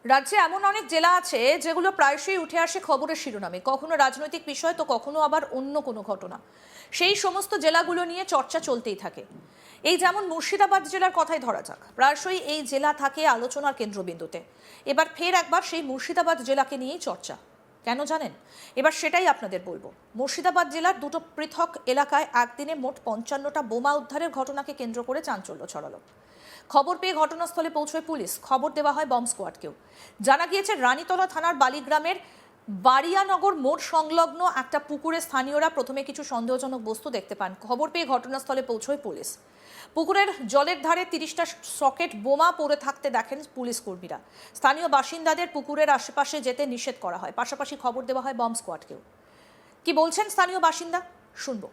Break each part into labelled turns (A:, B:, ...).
A: রাজ্যে এমন অনেক জেলা আছে যেগুলো প্রায়শই উঠে আসে খবরের শিরোনামে, কখনো রাজনৈতিক বিষয় তো কখনো আবার অন্য কোনো ঘটনা। সেই সমস্ত জেলাগুলো নিয়ে চর্চা চলতেই থাকে। এই যেমন মুর্শিদাবাদ জেলার কথাই ধরা যাক, প্রায়শই এই জেলা থাকে আলোচনার কেন্দ্রবিন্দুতে। এবার ফের একবার সেই মুর্শিদাবাদ জেলাকে নিয়েই চর্চা। কেন জানেন? এবার সেটাই আপনাদের বলবো। মুর্শিদাবাদ জেলার দুটো পৃথক এলাকায় একদিনে মোট 55টা বোমা উদ্ধারের ঘটনাকে কেন্দ্র করে চাঞ্চল্য ছড়ালো। খবর পেয়ে ঘটনাস্থলে পৌঁছয় পুলিশ, খবর দেওয়া হয় বম্ব স্কোয়াডকেও। জানা গিয়েছে রানীতলা থানার বালিগ্রামের বারিয়ানগর মোড় সংলগ্ন একটা পুকুরে স্থানীয়রা প্রথমে কিছু সন্দেহজনক বস্তু দেখতে পান। খবর পেয়ে ঘটনাস্থলে পৌঁছয় পুলিশ। পুকুরের জলের ধারে 30টা সকেট বোমা পড়ে থাকতে দেখেন পুলিশ কর্মীরা। স্থানীয় বাসিন্দাদের পুকুরের আশেপাশে যেতে নিষেধ করা হয়, পাশাপাশি খবর দেওয়া হয় বম্ব স্কোয়াডকেও। কি বলছেন স্থানীয় বাসিন্দা, শুনবো।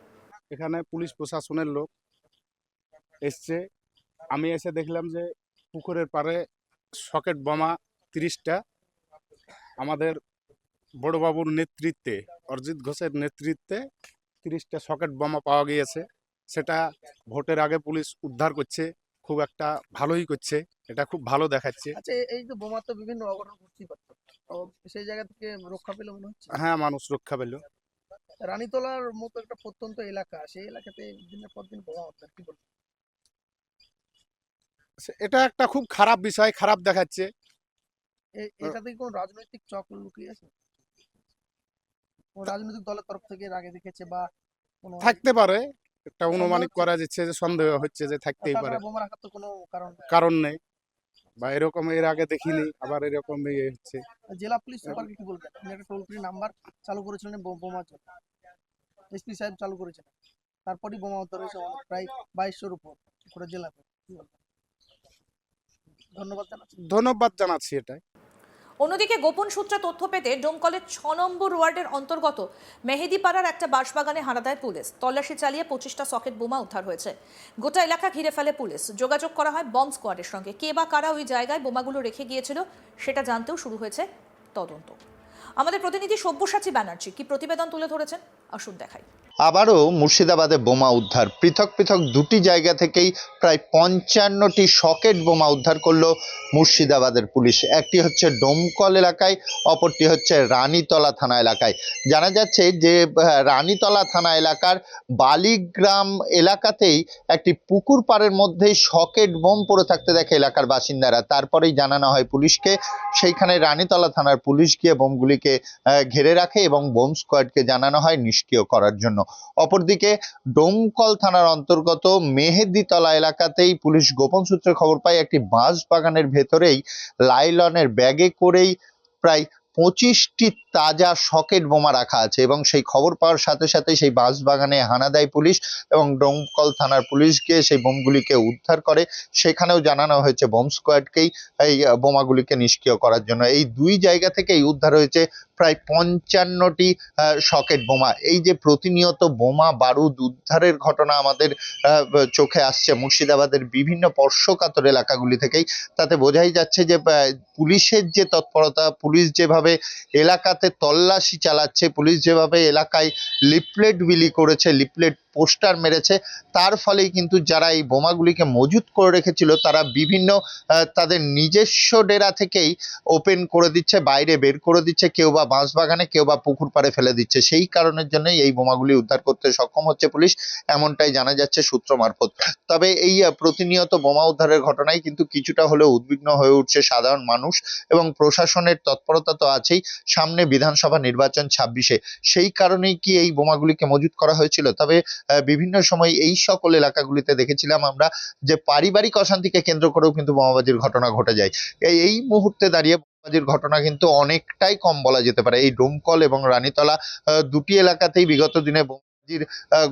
B: এখানে পুলিশ প্রশাসনের লোক এসছে। আমি এসে দেখলাম যে পুকুরের পাড়ে সকেট বোমা 30টা আমাদের বড়বাবুর নেতৃত্বে, অরিজিৎ ঘোষের নেতৃত্বে 30টা সকেট বোমা পাওয়া গিয়েছে। সেটা ভোটের আগে পুলিশ উদ্ধার করছে, খুব একটা ভালোই করছে, এটা খুব ভালো দেখাচ্ছে।
C: আচ্ছা, এই যে বোমা তো বিভিন্ন অঘটন ঘটতেই পারতো, তো সেই জায়গা থেকে রক্ষা পেলে মনে হচ্ছে।
B: হ্যাঁ, মানুষ রক্ষা পেল।
C: রানীতলার মতো একটা প্রত্যন্ত এলাকা, সেই এলাকাতে দিনের পর দিন বোমা হচ্ছে, কি বলবো?
B: এটা একটা খুব খারাপ বিষয়, খারাপ দেখাচ্ছে।
C: এটাতে কি কোনো রাজনৈতিক চক লুকিয়ে আছে? কোনো রাজনৈতিক দলের তরফ থেকে এর আগে দেখেছে বা কোনো
B: থাকতে পারে, একটা
C: সন্দেহ
B: অনুমানিক
C: হচ্ছে?
B: করা যাচ্ছে, যে সন্দেহ হচ্ছে যে থাকতেই পারে।
C: তাছাড়া বোমা রাখার তো কোনো কারণ নেই।
B: কারণ নেই, বা এরকম এর আগে দেখিনি, আবার এরকম ইয়ে হচ্ছে।
C: জেলা পুলিশ সুপারকে কি বলবেন? আপনি একটা টোল ফ্রি নাম্বার চালু করেছিলেন বোমার জন্য, এসপি সাহেব চালু করেছেন, তারপরই বোমা উদ্ধার হয়েছে প্রায় 2200-র উপর পুরো জেলাতে। কি বলবেন? ধন্যবাদ জানাচ্ছি।
B: ধন্যবাদ জানাচ্ছি এটাই।
A: অন্যদিকে গোপন সূত্রে তথ্য পেতে ডোমকলের 6 নম্বর ওয়ার্ডের অন্তর্গত মেহেদিপাড়ার একটা বাঁশবাগানে হানা দেয় পুলিশ। তল্লাশি চালিয়ে 25টা সকেট বোমা উদ্ধার হয়েছে। গোটা এলাকা ঘিরে ফেলে পুলিশ। যোগাযোগ করা হয় বম্ব স্কোয়াডের সঙ্গে। কে বা কারা ওই জায়গায় বোমাগুলো রেখে গিয়েছিল সেটা জানতেও শুরু হয়েছে তদন্ত। আমাদের প্রতিনিধি সব্যসাচী ব্যানার্জি কি প্রতিবেদন তুলে ধরেছেন, আসুন দেখাই।
D: আবারও মুর্শিদাবাদে বোমা উদ্ধার। পৃথক পৃথক দুটি জায়গা থেকেই প্রায় 55টি সকেট বোমা উদ্ধার করলো মুর্শিদাবাদের পুলিশ। একটি হচ্ছে ডোমকল এলাকায়, অপরটি হচ্ছে রানীতলা থানা এলাকায়। জানা যাচ্ছে যে রানীতলা থানা এলাকার বালিগ্রাম এলাকাতেই একটি পুকুর পাড়ের মধ্যেই সকেট বোম পড়ে থাকতে দেখে এলাকার বাসিন্দারা। তারপরেই জানানো হয় পুলিশকে। সেইখানে রানীতলা থানার পুলিশ গিয়ে বোমগুলিকে ঘিরে রাখে এবং বোম স্কোয়াডকে জানানো হয় নিষ্ক্রিয় করার জন্য। অপরদিকে ডোমকল থানার অন্তর্গত মেহেদিতলা এলাকাতেই পুলিশ গোপন সূত্রে খবর পায় একটি বাঁশ বাগানের ভেতরেই লাইলনের ব্যাগে করেই প্রায় 25টি তাজা সকেট বোমা রাখা আছে এবং সেই খবর পাওয়ার সাথে সাথে সেই বাঁশ বাগানে হানা দেয় পুলিশ এবং ডোমকল থানার পুলিশ গিয়ে সেই বোমগুলিকে উদ্ধার করে। সেখানেও জানানো হয়েছে বোম স্কোয়াডকেই এই বোমাগুলিকে নিষ্ক্রিয় করার জন্য। এই দুই জায়গা থেকেই উদ্ধার হয়েছে প্রায় 55টি সকেট বোমা। এই যে প্রতিনিয়ত বোমা বারুদ উদ্ধারের ঘটনা আমাদের চোখে আসছে মুর্শিদাবাদের বিভিন্ন স্পর্শকাতর এলাকাগুলি থেকেই, তাতে বোঝাই যাচ্ছে যে পুলিশের যে তৎপরতা, পুলিশ যেভাবে এলাকাতে তল্লাশি চালাচ্ছে, পুলিশ যেভাবে এলাকায় লিফলেট বিলি করেছে, লিফলেট পোস্টার মেরেছে, তার ফলেই কিন্তু যারা এই বোমাগুলিকে মজুত করে রেখেছিল তারা বিভিন্ন তাদের নিজস্ব ডেরা থেকেই ওপেন করে দিচ্ছে, বাইরে বের করে দিচ্ছে, কেউ বা বাঁশবাগানে, কেউ বা পুকুর পাড়ে ফেলে দিচ্ছে। সেই কারণের জন্যই এই বোমাগুলি উদ্ধার করতে সক্ষম হচ্ছে পুলিশ, এমনটাই জানা যাচ্ছে সূত্র মারফত। তবে এই প্রতিনিয়ত বোমা উদ্ধারের ঘটনায় কিন্তু কিছুটা হলেও উদ্বিগ্ন হয়ে উঠছে সাধারণ মানুষ এবং প্রশাসনের তৎপরতা তো আছেই। সামনে বিধানসভা নির্বাচন 26-এ, সেই কারণেই কি এই বোমাগুলিকে মজুত করা হয়েছিল? তবে বিভিন্ন সময় এই সকল এলাকাগুলিতে দেখেছিলাম আমরা যে পারিবারিক অশান্তিকে কেন্দ্র করেও কিন্তু বোমাবাজির ঘটনা ঘটে যায়। এই মুহূর্তে দাঁড়িয়ে বোমাবাজির ঘটনা কিন্তু অনেকটাই কম বলা যেতে পারে। এই ডোমকল এবং রানীতলা দুটি এলাকাতেই বিগত দিনে বোমাবাজির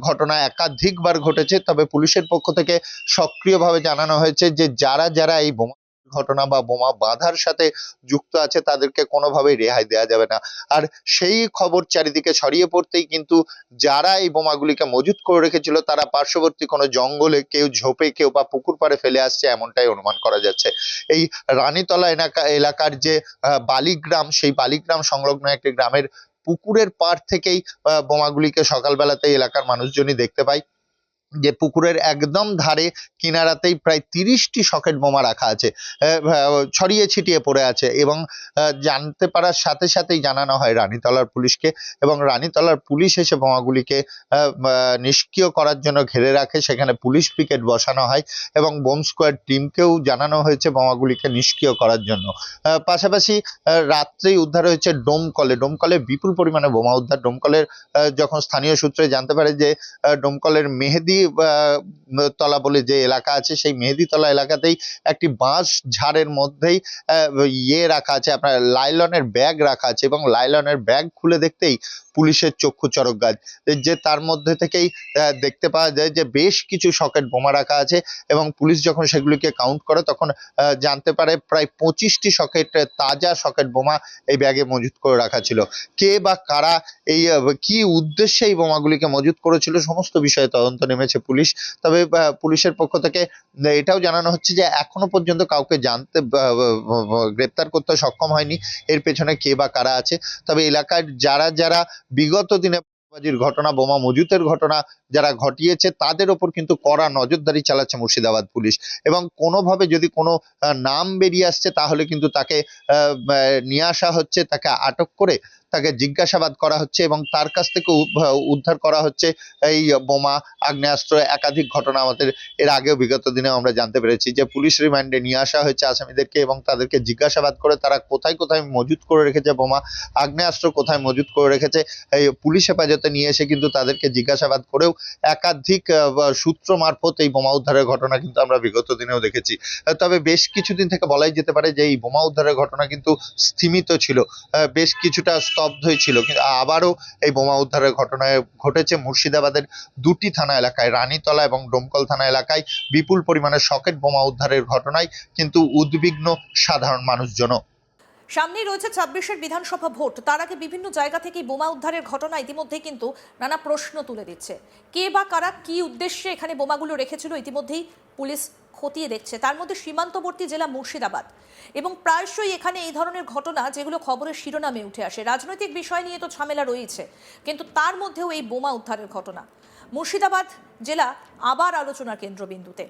D: ঘটনা একাধিকবার ঘটেছে। তবে পুলিশের পক্ষ থেকে সক্রিয়ভাবে জানানো হয়েছে যে যারা যারা এই বোমা ঘটনা বা বোমা বাঁধার সাথে যুক্ত আছে তাদেরকে কোনোভাবেই রেহাই দেওয়া যাবে না। আর সেই খবর চারিদিকে ছড়িয়ে পড়তেই কিন্তু যারা এই বোমাগুলিকে মজুত করে রেখেছিল তারা পার্শ্ববর্তী কোনো জঙ্গলে, কেউ ঝোপে, কেউ বা পুকুর পাড়ে ফেলে আসছে, এমনটাই অনুমান করা যাচ্ছে। এই রানীতলা এলাকার যে বালিগ্রাম, সেই বালিগ্রাম সংলগ্ন একটি গ্রামের পুকুরের পাড় থেকেই বোমাগুলিকে সকালবেলাতেই এলাকার মানুষজনই দেখতে পায়। যে পুকুরের একদম ধারে কিনারাতেই প্রায় 30টি সকেট বোমা রাখা আছে, ছড়িয়ে ছিটিয়ে পড়ে আছে। এবং জানতে পারার সাথে সাথেই জানানো হয় রানীতলার পুলিশকে, এবং রানীতলার পুলিশ এসে বোমাগুলিকে নিষ্ক্রিয় করার জন্য ঘিরে রাখে। সেখানে পুলিশ পিকেট বসানো হয় এবং বোম স্কোয়াড টিমকেও জানানো হয়েছে বোমাগুলিকে নিষ্ক্রিয় করার জন্য। পাশাপাশি রাত্রেই উদ্ধার হয়েছে ডোমকলে বিপুল পরিমাণে বোমা উদ্ধার। ডোমকলের যখন স্থানীয় সূত্রে জানতে পারে যে ডোমকলের মেহেদি তলা বলে যে এলাকা আছে, সেই মেহেদিতলা এলাকাতেই একটি বাঁশ ঝাড়ের মধ্যেই রাখা আছে, আপনার লাইলনের ব্যাগ রাখা আছে, এবং লাইলনের ব্যাগ খুলে দেখতেই পুলিশের চক্ষু চড়ক গাছ, যে তার মধ্যে থেকেই দেখতে পাওয়া যায় যে বেশ কিছু সকেট বোমা রাখা আছে। এবং পুলিশ যখন সেগুলিকে কাউন্ট করে তখন জানতে পারে প্রায় 25টি তাজা সকেট বোমা এই ব্যাগে মজুত করে রাখা ছিল। কে বা কারা এই কি উদ্দেশ্যে এই বোমাগুলিকে মজুত করেছিল সমস্ত বিষয়ে তদন্ত নেমেছে পুলিশ। তবে পুলিশের পক্ষ থেকে এটাও জানানো হচ্ছে যে এখনো পর্যন্ত কাউকে গ্রেপ্তার করতে সক্ষম হয়নি এর পেছনে কে বা কারা আছে। তবে এলাকার যারা বিগত দিনে ঘটনা, বোমা মজুতের ঘটনা যারা ঘটিয়েছে তাদের ওপর কিন্তু কড়া নজরদারি চালাচ্ছে মুর্শিদাবাদ পুলিশ। এবং কোনোভাবে যদি কোনো নাম বেরিয়ে আসছে তাহলে কিন্তু তাকে নিয়ে আসা হচ্ছে, তাকে আটক করে তাকে জিজ্ঞাসাবাদ করা হচ্ছে এবং তার কাছ থেকে উদ্ধার করা হচ্ছে এই বোমা, আগ্নেয়াস্ত্র। একাধিক ঘটনা আমাদের এর আগেও বিগত দিনে আমরা জানতে পেরেছি যে পুলিশ রিমান্ডে নিয়ে আসা হয়েছে আসামিদেরকে এবং তাদেরকে জিজ্ঞাসাবাদ করে তারা কোথায় কোথায় মজুত করে রেখেছে বোমা, আগ্নেয়াস্ত্র কোথায় মজুত করে রেখেছে, এই পুলিশ হেফাজতে নিয়ে এসে কিন্তু তাদেরকে জিজ্ঞাসাবাদ করেও একাধিক সূত্র মারফত এই বোমা উদ্ধারের ঘটনা কিন্তু আমরা বিগত দিনেও দেখেছি। তবে বেশ কিছুদিন থেকে বলাই যেতে পারে যে এই বোমা উদ্ধারের ঘটনা কিন্তু স্থিমিত ছিল, বেশ কিছুটা স্তব্ধই ছিল। কিন্তু আবারও এই বোমা উদ্ধারের ঘটনায় ঘটেছে মুর্শিদাবাদের দুটি থানা এলাকায়, রানীতলা এবং ডোমকল থানা এলাকায় বিপুল পরিমাণে সকেট বোমা উদ্ধারের ঘটনায় কিন্তু উদ্বিগ্ন সাধারণ মানুষজনও।
A: সামনেই রয়েছে 26-এর বিধানসভা ভোট। তার আগে বিভিন্ন জায়গা থেকে বোমা উদ্ধারের ঘটনা ইতিমধ্যেই কিন্তু নানা প্রশ্ন তুলে দিচ্ছে। কে বা কারা কি উদ্দেশ্যে এখানে বোমাগুলো রেখেছিল ইতিমধ্যেই পুলিশ খতিয়ে দেখছে। তার মধ্যে সীমান্তবর্তী জেলা মুর্শিদাবাদ, এবং প্রায়শই এখানে এই ধরনের ঘটনা যেগুলো খবরের শিরোনামে উঠে আসে। রাজনৈতিক বিষয় নিয়ে তো ঝামেলা রয়েছে, কিন্তু তার মধ্যেও এই বোমা উদ্ধারের ঘটনা মুর্শিদাবাদ জেলা আবার আলোচনার কেন্দ্রবিন্দুতে।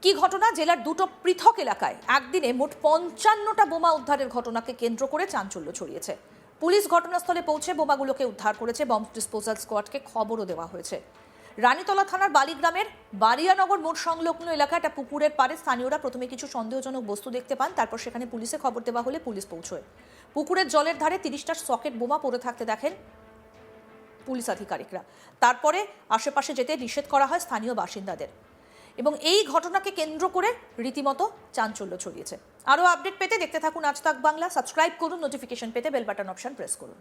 A: কি ঘটনা? জেলার দুটো পৃথক এলাকায় একদিনে মোট 55টা বোমা উদ্ধারের ঘটনাকে কেন্দ্র করে চাঞ্চল্য ছড়িয়েছে। পুলিশ ঘটনাস্থলে পৌঁছে বোমাগুলোকে উদ্ধার করেছে। বম্ব ডিসপোজাল স্কোয়াডকে খবরও দেওয়া হয়েছে। রানীতলা থানার বালিগ্রামের বারিয়ানগর মোড় সংলগ্ন এলাকায় একটা পুকুরের পাড়ে স্থানীয়রা প্রথমে কিছু সন্দেহজনক বস্তু দেখতে পান। তারপর সেখানে পুলিশে খবর দেওয়া হলে পুলিশ পৌঁছয়। পুকুরের জলের ধারে 30টা সকেট বোমা পড়ে থাকতে দেখেন পুলিশ আধিকারিকরা। তারপরে আশেপাশে যেতে নিষেধ করা হয় স্থানীয় বাসিন্দাদের, এবং এই ঘটনাকে কেন্দ্র করে রীতিমতো চাঞ্চল্য ছড়িয়েছে। আরও আপডেট পেতে দেখতে থাকুন আজ তাক বাংলা। সাবস্ক্রাইব করুন, নোটিফিকেশন পেতে বেল বাটন অপশন প্রেস করুন।